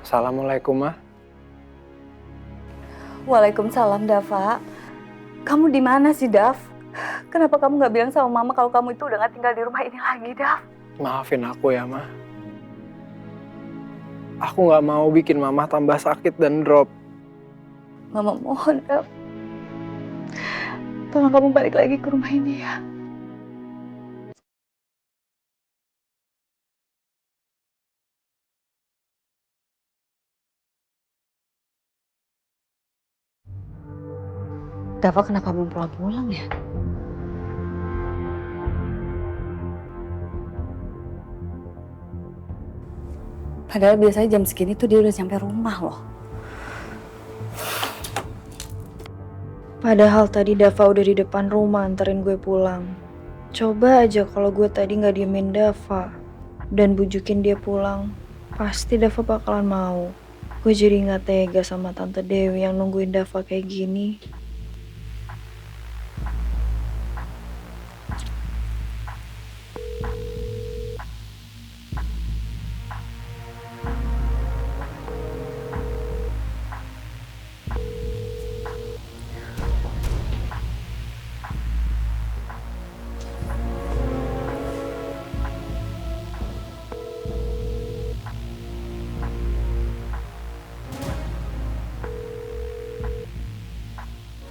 Assalamualaikum, Ma. Waalaikumsalam, Dava. Kamu di mana sih, Dav? Kenapa kamu nggak bilang sama Mama kalau kamu itu udah nggak tinggal di rumah ini lagi, Dav? Maafin aku ya, Ma. Aku nggak mau bikin Mama tambah sakit dan drop. Mama mohon, Dav. Tolong kamu balik lagi ke rumah ini ya. Dava kenapa belum pulang-pulang ya? Padahal biasanya jam segini tuh dia udah sampai rumah loh. Padahal tadi Dava udah di depan rumah anterin gue pulang. Coba aja kalau gue tadi nggak diemin Dava dan bujukin dia pulang, pasti Dava bakalan mau. Gue jadi nggak tega sama Tante Dewi yang nungguin Dava kayak gini.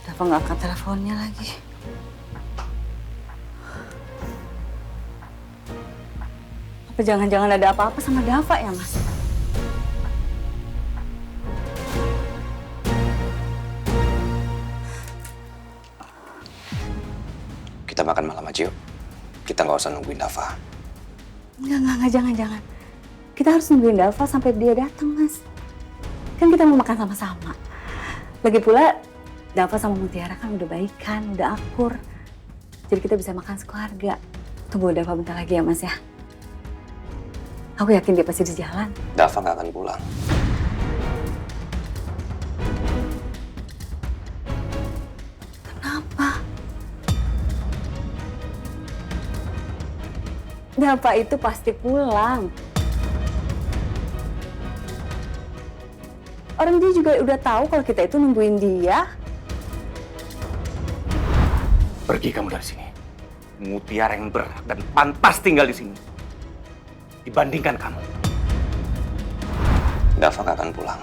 Dava nggak angkat teleponnya lagi. Apa jangan-jangan ada apa-apa sama Dava ya, Mas? Kita makan malam aja yuk. Kita nggak usah nungguin Dava. Enggak, jangan. Kita harus nungguin Dava sampai dia datang, Mas. Kan kita mau makan sama-sama. Lagi pula, Dava sama Mutiara kan udah baikan, udah akur. Jadi kita bisa makan sekeluarga. Tunggu Dava bentar lagi ya, Mas ya. Aku yakin dia pasti di jalan. Dava nggak akan pulang. Kenapa? Dava itu pasti pulang. Orang dia juga udah tahu kalau kita itu nungguin dia. Pergi kamu dari sini. Mutiara yang berhak dan pantas tinggal di sini dibandingkan kamu. Dava nggak akan pulang.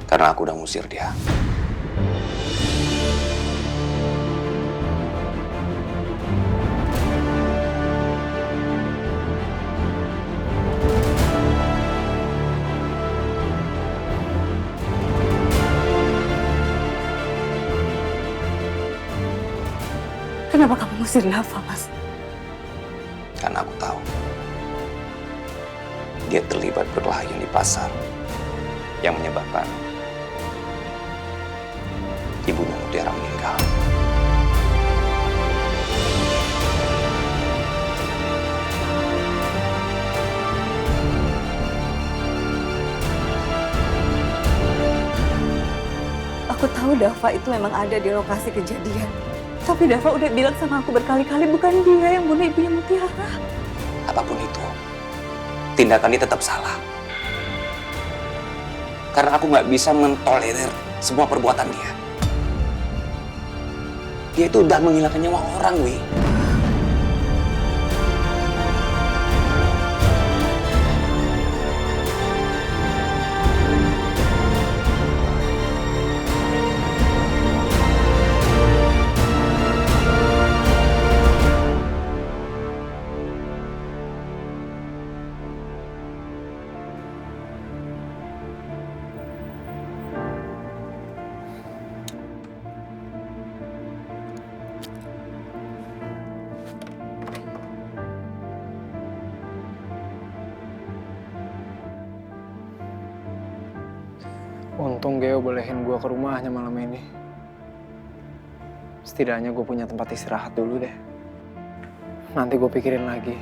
Karena aku udah ngusir dia. Kenapa kamu ngusir Dava, Mas? Karena aku tahu dia terlibat berkelahian di pasar yang menyebabkan ibunya Mutiara meninggal. Aku tahu Dava itu memang ada di lokasi kejadian. Tapi Dava udah bilang sama aku berkali-kali bukan dia yang bunuh ibunya Mutiara. Apapun itu, tindakan dia tetap salah. Karena aku nggak bisa mentolerir semua perbuatan dia. Dia itu udah menghilangkan nyawa orang, Wi. Untung Geo bolehin gue ke rumahnya malam ini. Setidaknya gue punya tempat istirahat dulu deh. Nanti gue pikirin lagi.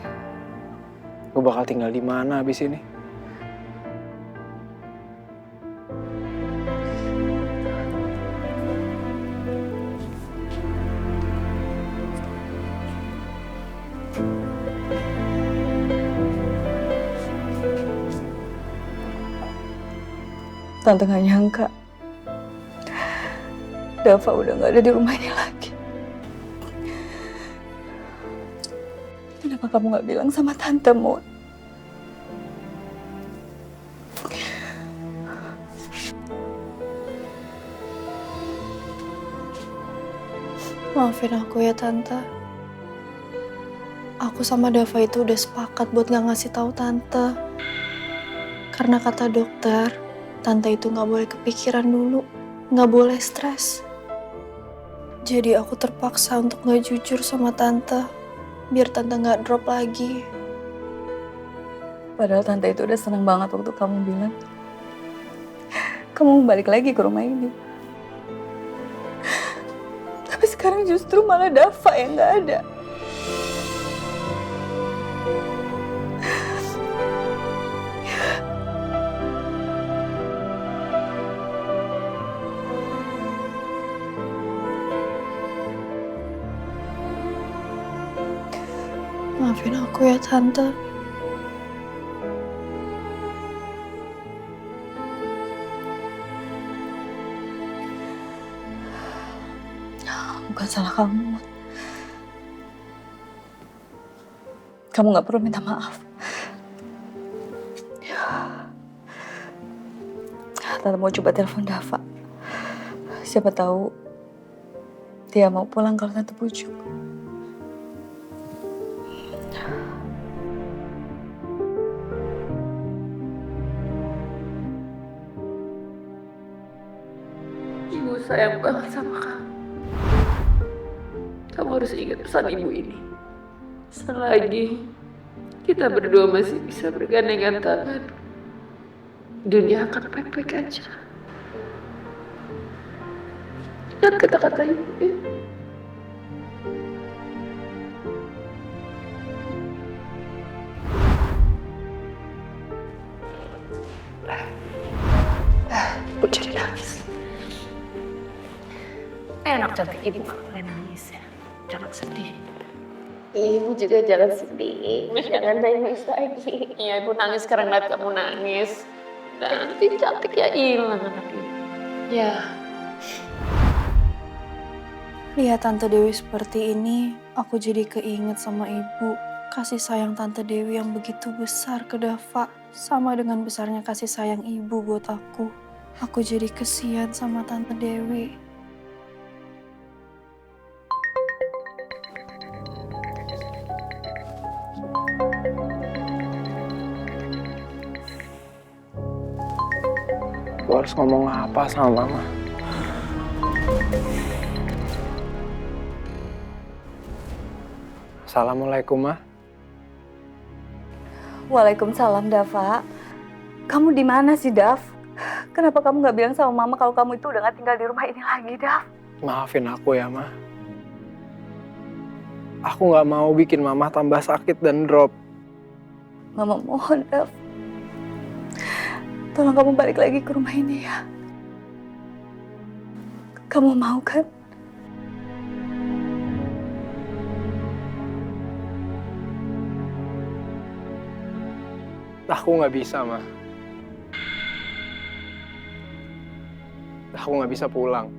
Gue bakal tinggal di mana abis ini. Tante gak nyangka Dava udah gak ada di rumah ini lagi. Kenapa kamu gak bilang sama Tante, Mun? Maafin aku ya Tante. Aku sama Dava itu udah sepakat buat gak ngasih tahu Tante. Karena kata dokter, Tante itu gak boleh kepikiran dulu, gak boleh stres. Jadi aku terpaksa untuk gak jujur sama Tante, biar Tante gak drop lagi. Padahal Tante itu udah seneng banget waktu kamu bilang kamu balik lagi ke rumah ini. Tapi sekarang justru malah Dava yang gak ada. Maafin aku ya Tante. Bukan salah kamu. Kamu gak perlu minta maaf. Tante mau coba telepon Dava. Siapa tahu dia mau pulang kalau Tante bujuk. Ibu sayang banget sama kamu. Kamu harus ingat pesan ibu ini. Selagi kita berdua masih bisa bergandengan tangan, dunia akan baik-baik aja. Ingat kata-kata ibu ya. Bu jadi nangis. Enak cantik ibu gak boleh nangis ya. Jangan sedih. Ibu juga jangan sedih, jangan nangis lagi. Iya ibu nangis sekarang lihat kamu nangis. Dan nanti cantik ya hilang anak ibu. Ya. Lihat Tante Dewi seperti ini, aku jadi keinget sama ibu. Kasih sayang Tante Dewi yang begitu besar ke Dava, sama dengan besarnya kasih sayang ibu buat aku. Aku jadi kesian sama Tante Dewi. Gue harus ngomong apa sama Mama? Assalamualaikum, Ma. Waalaikumsalam, Dava. Kamu di mana sih, Dav? Kenapa kamu nggak bilang sama Mama kalau kamu itu udah nggak tinggal di rumah ini lagi, Dav? Maafin aku ya, Ma. Aku nggak mau bikin Mama tambah sakit dan drop. Mama mohon, Dav. Tolong kamu balik lagi ke rumah ini ya. Kamu mau kan? Aku nggak bisa, Ma. Aku nggak bisa pulang.